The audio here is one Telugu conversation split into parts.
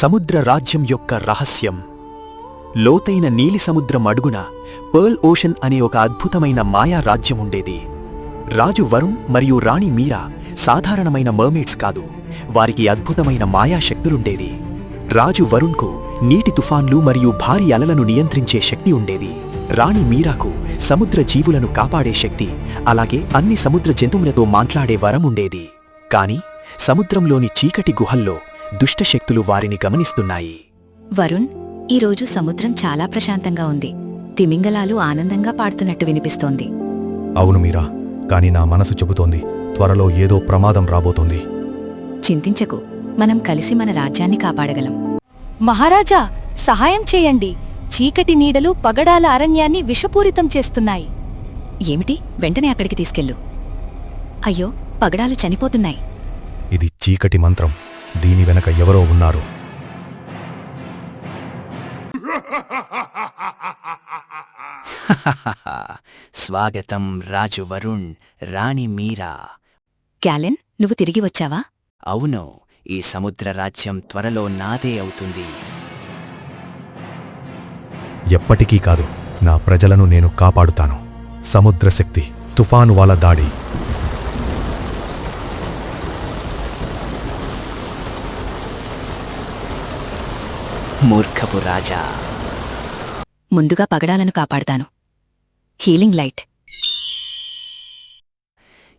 సముద్ర రాజ్యం యొక్క రహస్యం. లోతైన నీలి సముద్రం అడుగున పర్ల్ ఓషన్ అనే ఒక అద్భుతమైన మాయా రాజ్యం ఉండేది. రాజు వరుణ్ మరియు రాణి మీరా సాధారణమైన మర్మేడ్స్ కాదు, వారికి అద్భుతమైన మాయాశక్తులుండేది. రాజు వరుణ్కు నీటి తుఫాన్లు మరియు భారీ అలలను నియంత్రించే శక్తి ఉండేది. రాణి మీరాకు సముద్ర జీవులను కాపాడే శక్తి, అలాగే అన్ని సముద్ర జంతువులతో మాట్లాడే వరం ఉండేది. కాని సముద్రంలోని చీకటి గుహల్లో దుష్టశక్తులు వారిని గమనిస్తున్నాయి. వరుణ్, ఈరోజు సముద్రం చాలా ప్రశాంతంగా ఉంది. తిమింగలాలు ఆనందంగా పాడుతున్నట్టు వినిపిస్తోంది. అవును మీరా, కాని నా మనసు చెబుతోంది త్వరలో ఏదో ప్రమాదం రాబోతోంది. చింతించకు, మనం కలిసి మన రాజ్యాన్ని కాపాడగలం. మహారాజా, సహాయం చేయండి. చీకటి నీడలు పగడాల అరణ్యాన్ని విషపూరితం చేస్తున్నాయి. ఏమిటి? వెంటనే అక్కడికి తీసుకెళ్ళు. అయ్యో, పగడాలు చనిపోతున్నాయి. ఇది చీకటి మంత్రం, దీని వెనక ఎవరో ఉన్నారు. స్వాగతం రాజు వరుణ్, రాణి మీరా. క్యాలెన్, నువ్వు తిరిగి వచ్చావా? అవును, ఈ సముద్ర రాజ్యం త్వరలో నాదే అవుతుంది. ఎప్పటికీ కాదు, నా ప్రజలను నేను కాపాడుతాను. సముద్ర శక్తి, తుఫాను వాళ్ళ దాడి. మూర్ఖపు రాజా. ముందుగా పగడాలను కాపాడతాను. Healing light.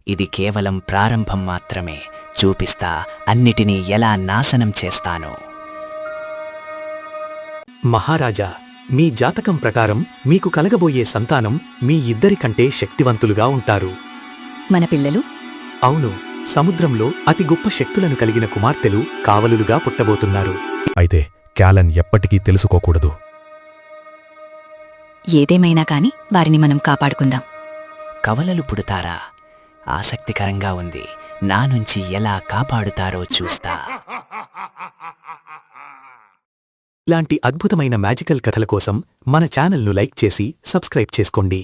ఇది కేవలం ప్రారంభం మాత్రమే. చూపిస్తా అన్నిటినీ ఎలా నాశనం చేస్తానో. మహారాజా, మీ జాతకం ప్రకారం మీకు కలగబోయే సంతానం మీ ఇద్దరికంటే శక్తివంతులుగా ఉంటారు. మన పిల్లలు? అవును, సముద్రంలో అతి గొప్ప శక్తులను కలిగిన కుమార్తెలు కావలులుగా పుట్టబోతున్నారు. అయితే క్యాలెన్ ఎప్పటికీ తెలుసుకోకూడదు. ఏదేమైనా కాని వారిని మనం కాపాడుకుందాం. కవలలు పుడతారా? ఆసక్తికరంగా ఉంది. నా నుంచి ఎలా కాపాడుతారో చూస్తా. ఇలాంటి అద్భుతమైన మ్యాజికల్ కథల కోసం మన ఛానల్ను లైక్ చేసి సబ్స్క్రైబ్ చేసుకోండి.